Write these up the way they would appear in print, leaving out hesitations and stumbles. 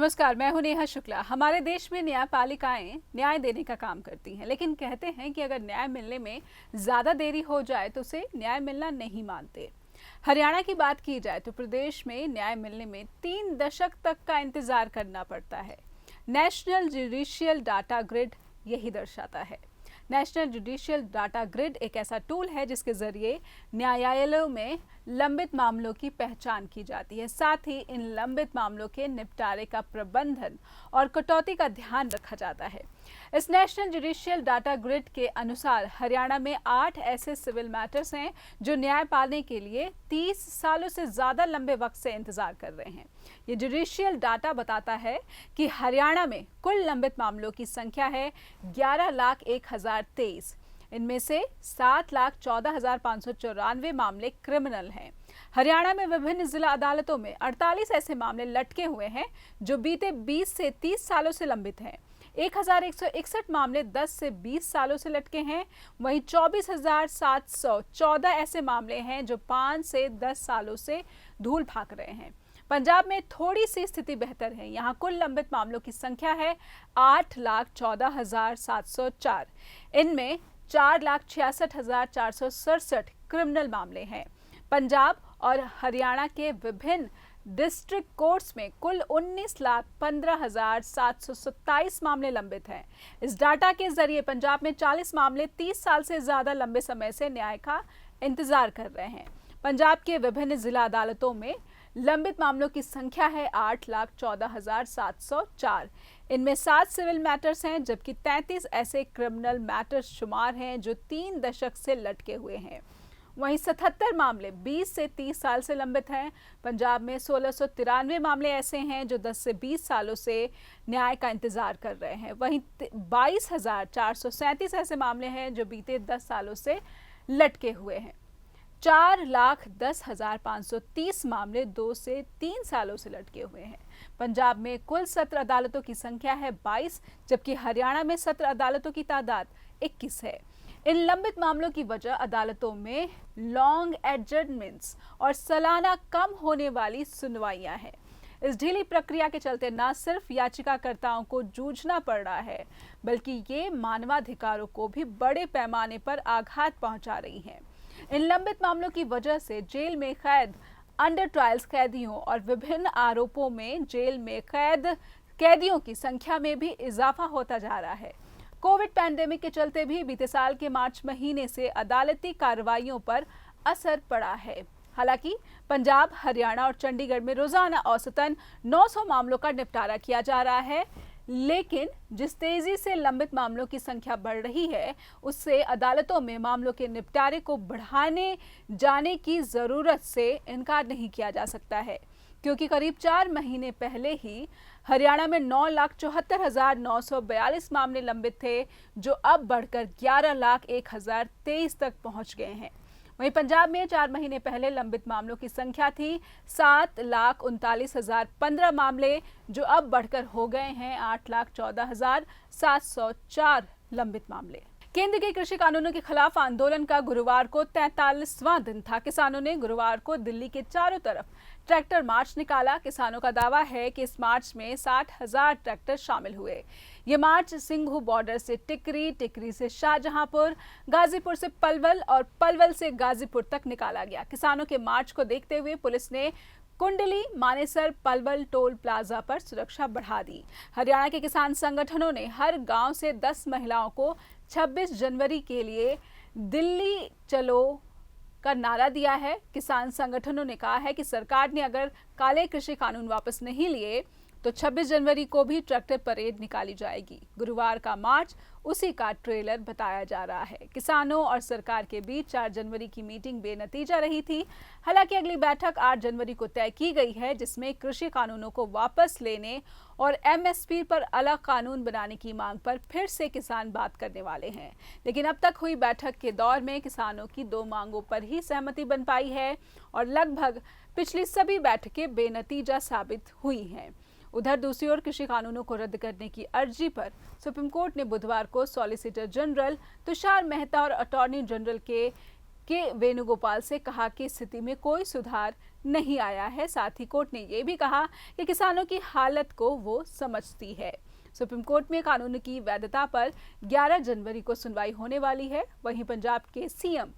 नमस्कार, मैं हूं नेहा शुक्ला। हमारे देश में न्यायपालिकाएं न्याय देने का काम करती हैं, लेकिन कहते हैं कि अगर न्याय मिलने में ज़्यादा देरी हो जाए तो उसे न्याय मिलना नहीं मानते। हरियाणा की बात की जाए तो प्रदेश में न्याय मिलने में 3 दशक तक का इंतजार करना पड़ता है। नेशनल जुडिशियल डाटा ग्रिड यही दर्शाता है। नेशनल जुडिशियल डाटा ग्रिड एक ऐसा टूल है जिसके जरिए न्यायालयों में लंबित मामलों की पहचान की जाती है। साथ ही इन लंबित मामलों के निपटारे का प्रबंधन और कटौती का ध्यान रखा जाता है। इस नेशनल जुडिशियल डाटा ग्रिड के अनुसार हरियाणा में 8 ऐसे सिविल मैटर्स हैं जो न्याय पाने के लिए 30 सालों से ज़्यादा लंबे वक्त से इंतजार कर रहे हैं। ये जुडिशियल डाटा बताता है कि हरियाणा में कुल लंबित मामलों की संख्या है 11,01,023। इनमें से 7,14,594 मामले क्रिमिनल हैं। हरियाणा में विभिन्न जिला अदालतों में 48 ऐसे मामले लटके हुए हैं जो बीते 20 से 30 सालों से लंबित हैं। 1,161 मामले 10 से 20 सालों से लटके हैं। वहीं 24,714 ऐसे मामले हैं जो 5 से 10 सालों से धूल भाग रहे हैं। पंजाब में थोड़ी सी स्थिति बेहतर है। यहाँ कुल लंबित मामलों की संख्या है 8,14,704। इनमें 4,66,467 क्रिमिनल मामले हैं। पंजाब और हरियाणा के विभिन्न डिस्ट्रिक्ट कोर्ट्स में कुल 19,15,727 मामले लंबित हैं। इस डाटा के जरिए पंजाब में 40 मामले 30 साल से ज्यादा लंबे समय से न्याय का इंतजार कर रहे हैं। पंजाब के विभिन्न जिला अदालतों में लंबित मामलों की संख्या है 8,14,704। इनमें 7 सिविल मैटर्स हैं जबकि 33 ऐसे क्रिमिनल मैटर्स शुमार हैं जो 3 दशक से लटके हुए हैं। वहीं 77 मामले 20 से 30 साल से लंबित हैं। पंजाब में 1693 मामले ऐसे हैं जो 10 से 20 सालों से न्याय का इंतजार कर रहे हैं। वहीं 22,437 ऐसे मामले हैं जो बीते 10 सालों से लटके हुए हैं। 4,10,530 मामले 2 से 3 सालों से लटके हुए हैं। पंजाब में कुल सत्र अदालतों की संख्या है 22, जबकि हरियाणा में सत्र अदालतों की तादाद 21 है। इन लंबित मामलों की वजह अदालतों में लॉन्ग एडजर्नमेंट्स और सालाना कम होने वाली सुनवाइयां हैं। इस ढीली प्रक्रिया के चलते न सिर्फ याचिकाकर्ताओं को जूझना पड़ रहा है, बल्कि ये मानवाधिकारों को भी बड़े पैमाने पर आघात पहुंचा रही हैं। इन लंबित मामलों की वजह से जेल में कैद, अंडर ट्रायल्स कैदियों और विभिन्न आरोपों में जेल में कैदियों की संख्या में भी इजाफा होता जा रहा है। कोविड पैंडेमिक के चलते भी बीते साल के मार्च महीने से अदालती कार्रवाइयों पर असर पड़ा है। हालांकि पंजाब, हरियाणा और चंडीगढ़ में रोजाना औसतन 900 मामलों का निपटारा किया जा रहा है, लेकिन जिस तेजी से लंबित मामलों की संख्या बढ़ रही है उससे अदालतों में मामलों के निपटारे को बढ़ाने जाने की जरूरत से इनकार नहीं किया जा सकता है, क्योंकि करीब 4 महीने पहले ही हरियाणा में 9,74,942 मामले लंबित थे, जो अब बढ़कर 11,01,023 तक पहुंच गए हैं। वहीं पंजाब में 4 महीने पहले लंबित मामलों की संख्या थी 7,39,015 मामले, जो अब बढ़कर हो गए हैं 8,14,704 लंबित मामले। केंद्र के कृषि कानूनों के खिलाफ आंदोलन का गुरुवार को 43वां दिन था। किसानों ने गुरुवार को दिल्ली के चारों तरफ ट्रैक्टर मार्च निकाला। किसानों का दावा है कि इस मार्च में 60,000 ट्रैक्टर शामिल हुए। ये मार्च सिंघू बॉर्डर से टिकरी, टिकरी से शाहजहांपुर, गाजीपुर से पलवल और पलवल से गाजीपुर तक निकाला गया। किसानों के मार्च को देखते हुए पुलिस ने कुंडली, मानेसर, पलवल टोल प्लाजा पर सुरक्षा बढ़ा दी। हरियाणा के किसान संगठनों ने हर गांव से 10 महिलाओं को 26 जनवरी के लिए दिल्ली चलो का नारा दिया है। किसान संगठनों ने कहा है कि सरकार ने अगर काले कृषि कानून वापस नहीं लिए तो 26 जनवरी को भी ट्रैक्टर परेड निकाली जाएगी। गुरुवार का मार्च उसी का ट्रेलर बताया जा रहा है। किसानों और सरकार के बीच 4 जनवरी की मीटिंग बेनतीजा रही थी। हालांकि अगली बैठक 8 जनवरी को तय की गई है, जिसमें कृषि कानूनों को वापस लेने और एमएसपी पर अलग कानून बनाने की मांग पर फिर से किसान बात करने वाले हैं। लेकिन अब तक हुई बैठक के दौर में किसानों की 2 मांगों पर ही सहमति बन पाई है और लगभग पिछली सभी बैठकें बेनतीजा साबित हुई हैं। उधर दूसरी ओर कृषि कानूनों को रद्द करने की अर्जी पर सुप्रीम कोर्ट ने बुधवार को सॉलिसिटर जनरल तुषार मेहता और अटॉर्नी जनरल के वेणुगोपाल से कहा कि स्थिति में कोई सुधार नहीं आया है। साथ ही कोर्ट ने ये भी कहा कि किसानों की हालत को वो समझती है। सुप्रीम कोर्ट में कानून की वैधता पर 11 जनवरी को सुनवाई होने वाली है। वहीं पंजाब के सीएम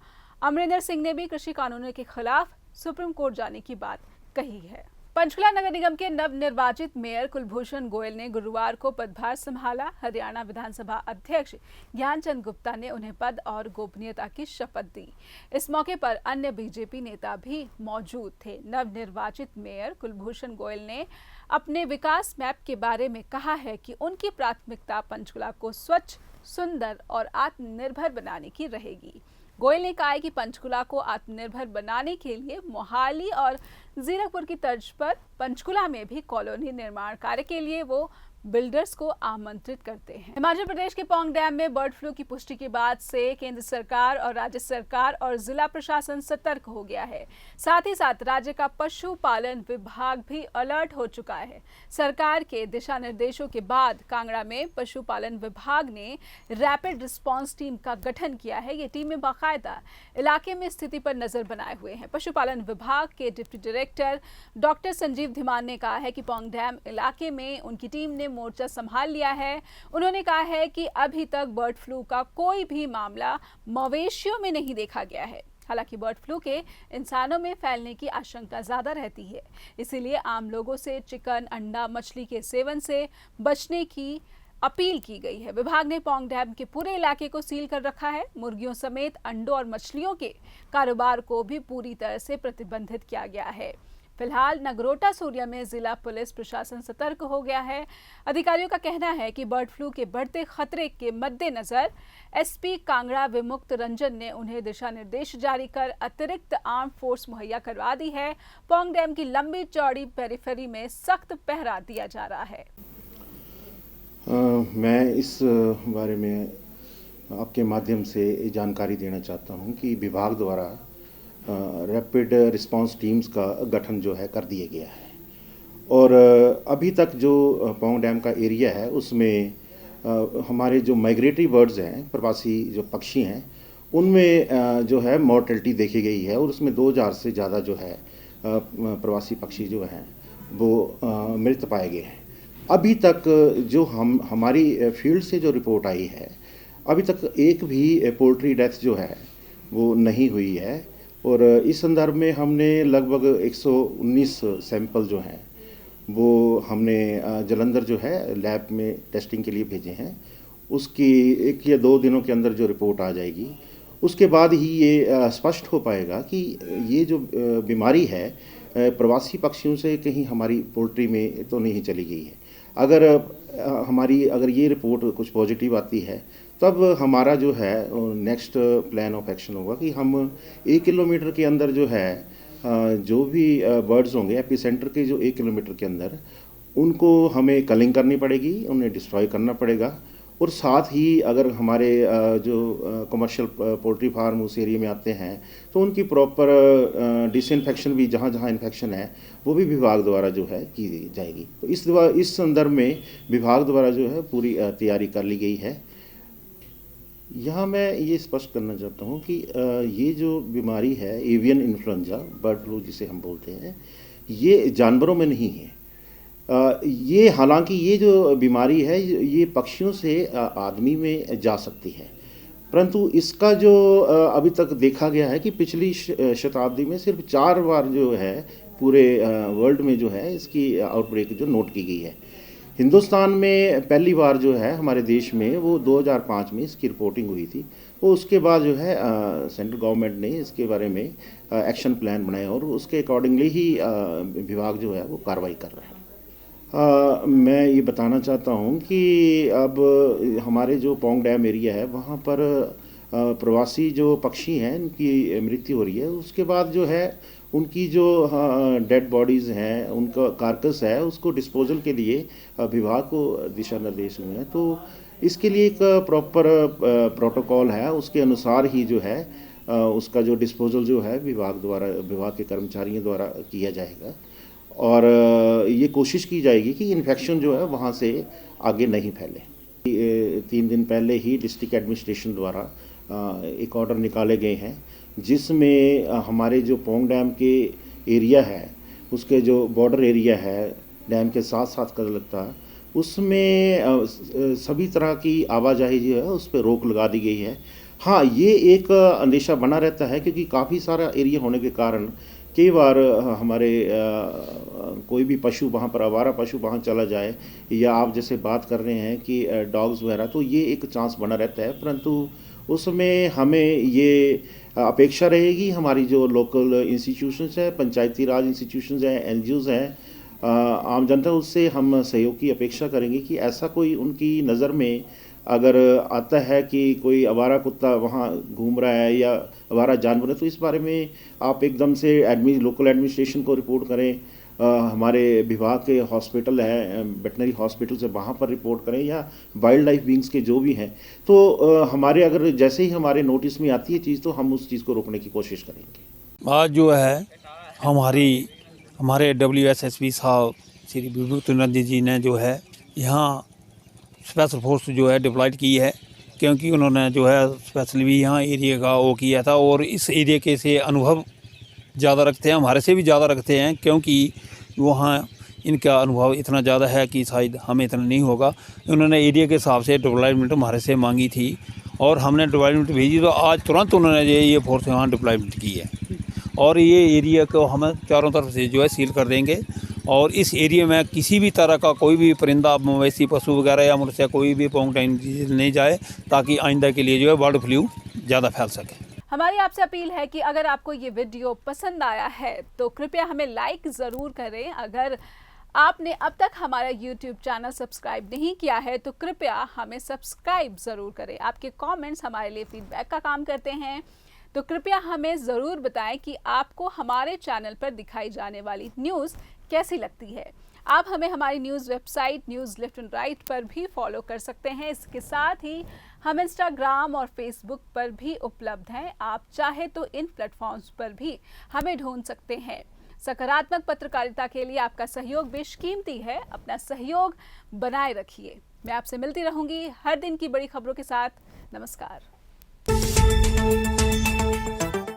अमरिंदर सिंह ने भी कृषि कानूनों के खिलाफ सुप्रीम कोर्ट जाने की बात कही है। पंचकुला नगर निगम के नवनिर्वाचित मेयर कुलभूषण गोयल ने गुरुवार को पदभार संभाला। हरियाणा विधानसभा अध्यक्ष ज्ञानचंद गुप्ता ने उन्हें पद और गोपनीयता की शपथ दी। इस मौके पर अन्य बीजेपी नेता भी मौजूद थे। नवनिर्वाचित मेयर कुलभूषण गोयल ने अपने विकास मैप के बारे में कहा है कि उनकी प्राथमिकता पंचकुला को स्वच्छ, सुंदर और आत्मनिर्भर बनाने की रहेगी। गोयल ने कहा कि पंचकुला को आत्मनिर्भर बनाने के लिए मोहाली और जीरकपुर की तर्ज पर पंचकुला में भी कॉलोनी निर्माण कार्य के लिए वो बिल्डर्स को आमंत्रित करते हैं। हिमाचल प्रदेश के पौंग डैम में बर्ड फ्लू की पुष्टि के बाद से केंद्र सरकार और राज्य सरकार और जिला प्रशासन सतर्क हो गया है। साथ ही साथ राज्य का पशुपालन विभाग भी अलर्ट हो चुका है। सरकार के दिशा निर्देशों के बाद कांगड़ा में पशुपालन विभाग ने रैपिड रिस्पांस टीम का गठन किया है। ये टीमें बाकायदा इलाके में स्थिति पर नजर बनाए हुए हैं। पशुपालन विभाग के deputy director doctor Sanjeev Dhiman ने कहा है कि पौंग डैम इलाके में उनकी टीम ने मोर्चा संभाल लिया है। उन्होंने कहा है कि अभी तक बर्ड फ्लू का कोई भी मामला मवेशियों में नहीं देखा गया है। हालांकि बर्ड फ्लू के इंसानों में फैलने की आशंका ज्यादा रहती है, इसीलिए आम लोगों से चिकन, अंडा, मछली के सेवन से बचने की अपील की गई है। विभाग ने पौंग डैम के पूरे इलाके को सील कर रखा है। मुर्गियों समेत अंडों और मछलियों के कारोबार को भी पूरी तरह से प्रतिबंधित किया गया है। फिलहाल नगरोटा सूर्या में जिला पुलिस प्रशासन सतर्क हो गया है। अधिकारियों का कहना है कि बर्ड फ्लू के बढ़ते खतरे के मद्देनजर एसपी कांगड़ा विमुक्त रंजन ने उन्हें दिशा निर्देश जारी कर अतिरिक्त आर्म फोर्स मुहैया करवा दी है। पौंग डैम की लंबी चौड़ी पेरिफेरी में सख्त पहरा दिया जा रहा है। मैं इस बारे में आपके माध्यम से जानकारी देना चाहता हूं कि विभाग द्वारा रैपिड रिस्पांस टीम्स का गठन जो है कर दिया गया है और अभी तक जो पौंग डैम का एरिया है उसमें हमारे जो माइग्रेटरी बर्ड्स हैं, प्रवासी जो पक्षी हैं, उनमें जो है मॉर्टेलिटी देखी गई है और उसमें 2000 से ज़्यादा जो है प्रवासी पक्षी जो हैं वो मृत पाए गए हैं। अभी तक जो हमारी फील्ड से जो रिपोर्ट आई है, अभी तक एक भी पोल्ट्री डेथ जो है वो नहीं हुई है और इस संदर्भ में हमने लगभग 119 सैंपल जो हैं वो हमने जलंधर जो है लैब में टेस्टिंग के लिए भेजे हैं। उसकी 1 या 2 दिनों के अंदर जो रिपोर्ट आ जाएगी, उसके बाद ही ये स्पष्ट हो पाएगा कि ये जो बीमारी है प्रवासी पक्षियों से कहीं हमारी पोल्ट्री में तो नहीं चली गई है। अगर ये रिपोर्ट कुछ पॉजिटिव आती है तब हमारा जो है नेक्स्ट प्लान ऑफ एक्शन होगा कि हम 1 किलोमीटर के अंदर जो है जो भी बर्ड्स होंगे एपी सेंटर के जो 1 किलोमीटर के अंदर, उनको हमें कलिंग करनी पड़ेगी, उन्हें डिस्ट्रॉय करना पड़ेगा। और साथ ही अगर हमारे जो कमर्शियल पोल्ट्री फार्म उस एरिया में आते हैं तो उनकी प्रॉपर डिसइंफेक्शन भी जहाँ जहाँ इन्फेक्शन है वो भी विभाग द्वारा जो है की जाएगी। तो इस संदर्भ में विभाग द्वारा जो है पूरी तैयारी कर ली गई है। यहाँ मैं ये स्पष्ट करना चाहता हूँ कि ये जो बीमारी है एवियन इन्फ्लुएंजा, बर्ड फ्लू जिसे हम बोलते हैं, ये जानवरों में नहीं है। ये हालांकि ये जो बीमारी है ये पक्षियों से आदमी में जा सकती है, परंतु इसका जो अभी तक देखा गया है कि पिछली शताब्दी में सिर्फ 4 बार जो है पूरे वर्ल्ड में जो है इसकी आउटब्रेक जो नोट की गई है। हिंदुस्तान में पहली बार जो है हमारे देश में वो 2005 में इसकी रिपोर्टिंग हुई थी। वो उसके बाद जो है सेंट्रल गवर्नमेंट ने इसके बारे में एक्शन प्लान बनाया और उसके अकॉर्डिंगली ही विभाग जो है वो कार्रवाई कर रहा है। मैं ये बताना चाहता हूँ कि अब हमारे जो पौंग डैम एरिया है वहाँ पर प्रवासी जो पक्षी हैं उनकी मृत्यु हो रही है। उसके बाद जो है उनकी जो डेड बॉडीज़ हैं, उनका कार्कस है, उसको डिस्पोजल के लिए विभाग को दिशा निर्देश हुए हैं। तो इसके लिए एक प्रॉपर प्रोटोकॉल है, उसके अनुसार ही जो है उसका जो डिस्पोजल जो है विभाग के कर्मचारियों द्वारा किया जाएगा और ये कोशिश की जाएगी कि इन्फेक्शन जो है वहाँ से आगे नहीं फैले। 3 दिन पहले ही डिस्ट्रिक्ट एडमिनिस्ट्रेशन द्वारा एक ऑर्डर निकाले गए हैं जिसमें हमारे जो पोंग डैम के एरिया है, उसके जो बॉर्डर एरिया है डैम के साथ साथ कर लगता है, उसमें सभी तरह की आवाजाही जो है उस पर रोक लगा दी गई है। हाँ, ये एक अंदेशा बना रहता है क्योंकि काफ़ी सारा एरिया होने के कारण कई बार हमारे कोई भी पशु वहाँ पर, आवारा पशु वहाँ चला जाए, या आप जैसे बात कर रहे हैं कि डॉग्स वगैरह, तो ये एक चांस बना रहता है। परंतु उसमें हमें ये अपेक्षा रहेगी, हमारी जो लोकल इंस्टीट्यूशंस हैं, पंचायती राज इंस्टीट्यूशंस हैं, एनजीओज़ हैं, आम जनता, उससे हम सहयोग की अपेक्षा करेंगे कि ऐसा कोई उनकी नज़र में अगर आता है कि कोई आवारा कुत्ता वहाँ घूम रहा है या आवारा जानवर है, तो इस बारे में आप एकदम से लोकल एडमिनिस्ट्रेशन को रिपोर्ट करें, हमारे विभाग के हॉस्पिटल है, वेटनरी हॉस्पिटल से वहाँ पर रिपोर्ट करें, या वाइल्ड लाइफ बींग्स के जो भी हैं। तो हमारे अगर जैसे ही हमारे नोटिस में आती है चीज़, तो हम उस चीज़ को रोकने की कोशिश करेंगे। आज जो है हमारे WSSP साहब श्री विभूति नंदी जी ने जो है यहाँ स्पेशल फोर्स जो है डिप्लॉयड की है, क्योंकि उन्होंने जो है स्पेशली भी यहाँ एरिया का वो किया था, और इस एरिया के से अनुभव ज़्यादा रखते हैं, हमारे से भी ज़्यादा रखते हैं, क्योंकि वहाँ इनका अनुभव इतना ज़्यादा है कि शायद हमें इतना नहीं होगा। उन्होंने एरिया के हिसाब से डिप्लॉयमेंट हमारे से मांगी थी और हमने डिप्लॉयमेंट भेजी, तो आज तुरंत उन्होंने ये फोर्स यहाँ डिप्लॉयमेंट की है, और ये एरिया को हम चारों तरफ से जो है सील कर देंगे, और इस एरिया में किसी भी तरह का कोई भी परिंदा, मवेशी, पशु वगैरह या मनुष्य कोई भी पोंग डैम नहीं जाए, ताकि आइंदा के लिए जो है बर्ड फ्लू ज़्यादा फैल सके। हमारी आपसे अपील है कि अगर आपको ये वीडियो पसंद आया है तो कृपया हमें लाइक ज़रूर करें। अगर आपने अब तक हमारा YouTube चैनल सब्सक्राइब नहीं किया है तो कृपया हमें सब्सक्राइब ज़रूर करें। आपके कमेंट्स हमारे लिए फीडबैक का काम करते हैं, तो कृपया हमें ज़रूर बताएं कि आपको हमारे चैनल पर दिखाई जाने वाली न्यूज़ कैसी लगती है। आप हमें हमारी news website news left and right पर भी फॉलो कर सकते हैं। इसके साथ ही हम इंस्टाग्राम और फेसबुक पर भी उपलब्ध हैं। आप चाहे तो इन प्लेटफॉर्म्स पर भी हमें ढूंढ सकते हैं। सकारात्मक पत्रकारिता के लिए आपका सहयोग बेशकीमती है। अपना सहयोग बनाए रखिए। मैं आपसे मिलती रहूंगी हर दिन की बड़ी खबरों के साथ। नमस्कार।